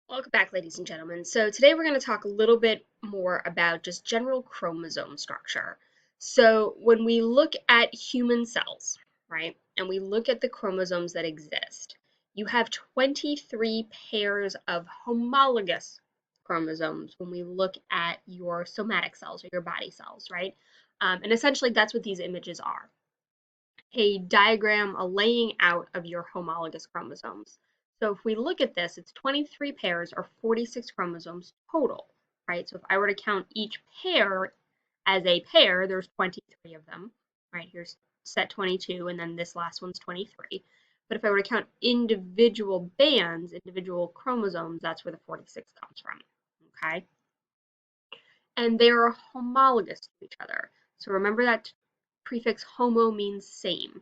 Welcome back, ladies and gentlemen. So today we're going to talk a little bit more about just general chromosome structure. So when we look at human cells, right, and we look at the chromosomes that exist, you have 23 pairs of homologous chromosomes when we look at your somatic cells or your body cells, right? And essentially that's what these images are. A diagram, a laying out of your homologous chromosomes. So if we look at this, it's 23 pairs or 46 chromosomes total, right? So if I were to count each pair as a pair, there's 23 of them, right? Here's set 22, and then this last one's 23. But if I were to count individual bands, individual chromosomes, that's where the 46 comes from, okay? And they are homologous to each other. So remember that prefix homo means same.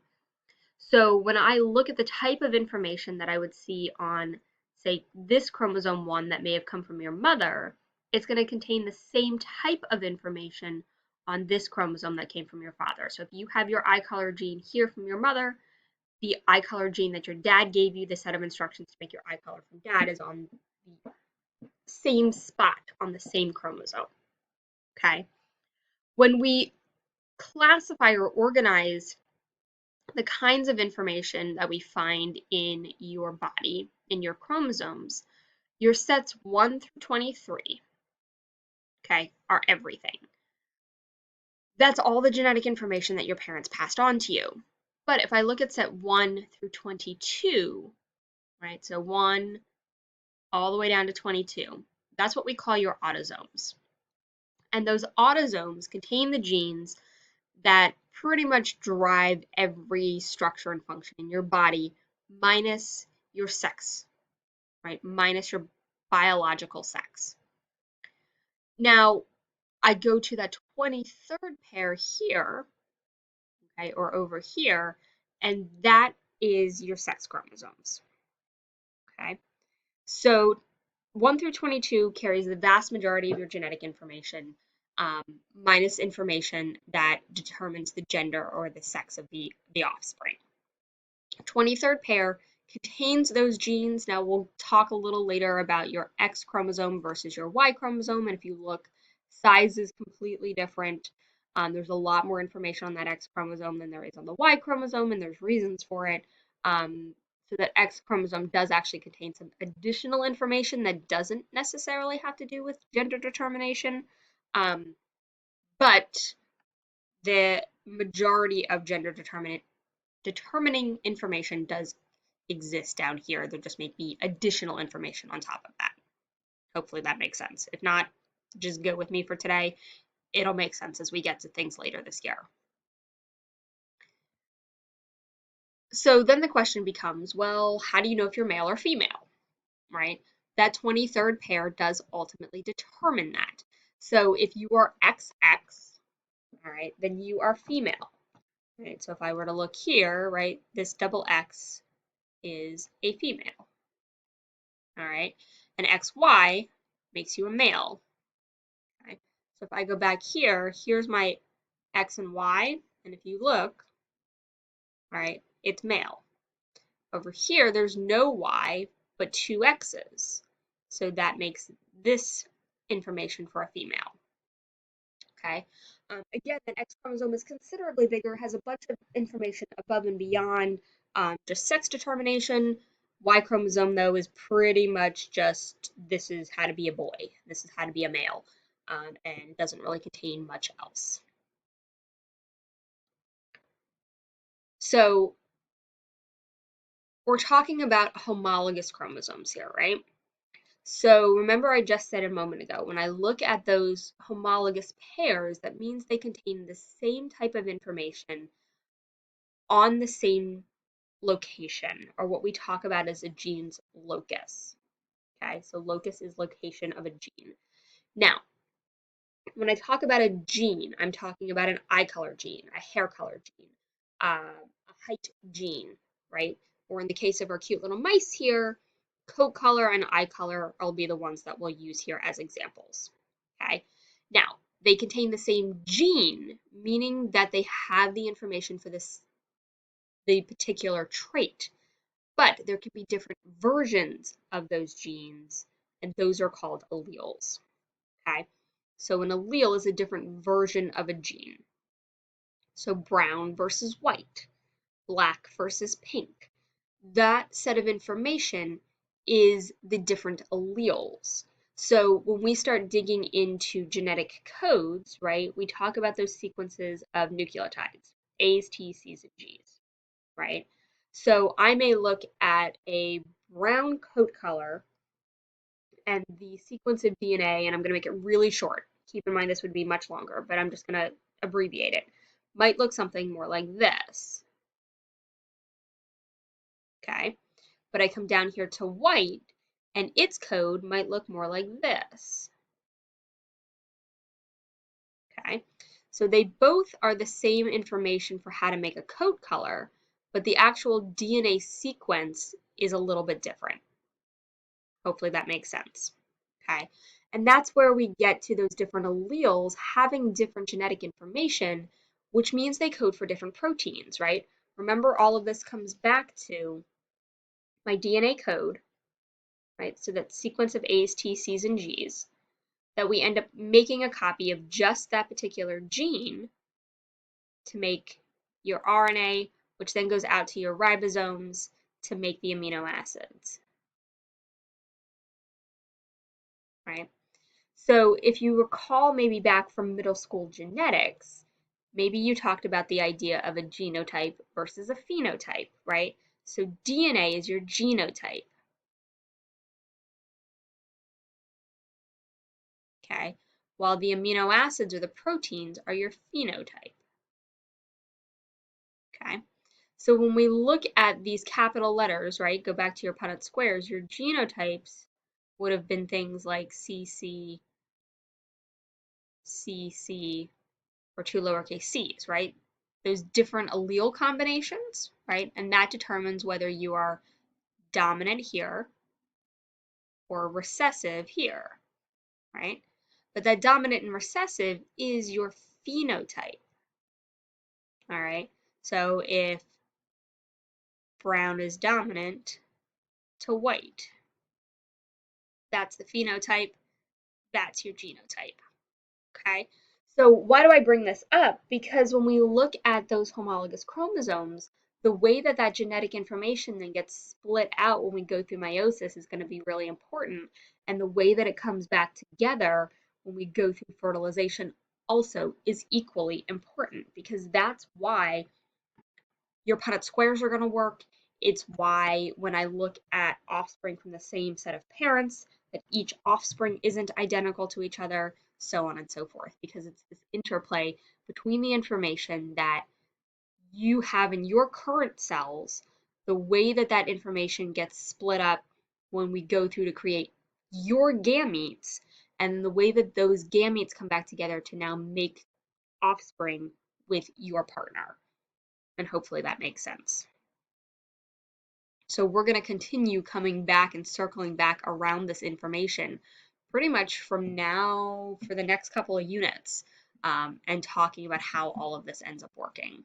So when I look at the type of information that I would see on, say, this chromosome 1 that may have come from your mother, it's going to contain the same type of information on this chromosome that came from your father. So if you have your eye color gene here from your mother, the eye color gene that your dad gave you, the set of instructions to make your eye color from dad, is on the same spot on the same chromosome. Okay? When we classify or organize the kinds of information that we find in your body, in your chromosomes, your sets 1 through 23, okay, are everything. That's all the genetic information that your parents passed on to you. But if I look at set 1 through 22, right, so 1 all the way down to 22, that's what we call your autosomes. And those autosomes contain the genes that pretty much drive every structure and function in your body minus your sex, right? Minus your biological sex. Now, I go to that 23rd pair here, okay, or over here, and that is your sex chromosomes, okay? So 1 through 22 carries the vast majority of your genetic information, minus information that determines the gender or the sex of the offspring. 23rd pair contains those genes. Now we'll talk a little later about your X chromosome versus your Y chromosome, and if you look, size is completely different. There's a lot more information on that X chromosome than there is on the Y chromosome, and there's reasons for it. So that X chromosome does actually contain some additional information that doesn't necessarily have to do with gender determination, but the majority of gender determining information does exist down here. There just may be additional information on top of that. Hopefully that makes sense. If not, just go with me for today. It'll make sense as we get to things later this year. So then the question becomes, well, how do you know if you're male or female, right? That 23rd pair does ultimately determine that. So if you are XX, all right, then you are female, right? So if I were to look here, right, this double X is a female, all right? And XY makes you a male, okay? So if I go back here, here's my X and Y, and if you look, all right, it's male. Over here, there's no Y, but two X's. So that makes this information for a female, okay? Again, an X chromosome is considerably bigger, has a bunch of information above and beyond just sex determination. Y chromosome, though, is pretty much just this is how to be a boy, this is how to be a male, and doesn't really contain much else. So we're talking about homologous chromosomes here, right? So remember I just said a moment ago, when I look at those homologous pairs, that means they contain the same type of information on the same location, or what we talk about as a gene's locus. Okay, so locus is location of a gene. Now, when I talk about a gene, I'm talking about an eye color gene, a hair color gene, a height gene, right? Or in the case of our cute little mice here, coat color and eye color will be the ones that we'll use here as examples. Okay, now they contain the same gene, meaning that they have the information for the particular trait, but there can be different versions of those genes and those are called alleles. Okay, so an allele is a different version of a gene. So brown versus white, black versus pink. That set of information is the different alleles. So when we start digging into genetic codes, right, we talk about those sequences of nucleotides, A's, T's, C's, and G's, right? So I may look at a brown coat color and the sequence of DNA, and I'm going to make it really short. Keep in mind this would be much longer, but I'm just going to abbreviate it. Might look something more like this, okay? But I come down here to white, and its code might look more like this, okay? So they both are the same information for how to make a coat color, but the actual DNA sequence is a little bit different. Hopefully that makes sense, okay? And that's where we get to those different alleles having different genetic information, which means they code for different proteins, right? Remember, all of this comes back to my DNA code, right? So that sequence of A's, T's, C's, and G's, that we end up making a copy of just that particular gene to make your RNA, which then goes out to your ribosomes to make the amino acids, right? So if you recall maybe back from middle school genetics, maybe you talked about the idea of a genotype versus a phenotype, right? So DNA is your genotype, okay? While the amino acids or the proteins are your phenotype, okay? So when we look at these capital letters, right, go back to your Punnett squares, your genotypes would have been things like CC, CC, or two lowercase c's, right? Those different allele combinations, right? And that determines whether you are dominant here or recessive here, right? But that dominant and recessive is your phenotype, all right? So if brown is dominant to white, that's the phenotype, that's your genotype. Okay, so why do I bring this up? Because when we look at those homologous chromosomes, the way that that genetic information then gets split out when we go through meiosis is going to be really important. And the way that it comes back together when we go through fertilization also is equally important, because that's why your Punnett squares are going to work. It's why when I look at offspring from the same set of parents, that each offspring isn't identical to each other, so on and so forth, because it's this interplay between the information that you have in your current cells, the way that that information gets split up when we go through to create your gametes, and the way that those gametes come back together to now make offspring with your partner. And hopefully that makes sense. So we're going to continue coming back and circling back around this information pretty much from now for the next couple of units, and talking about how all of this ends up working.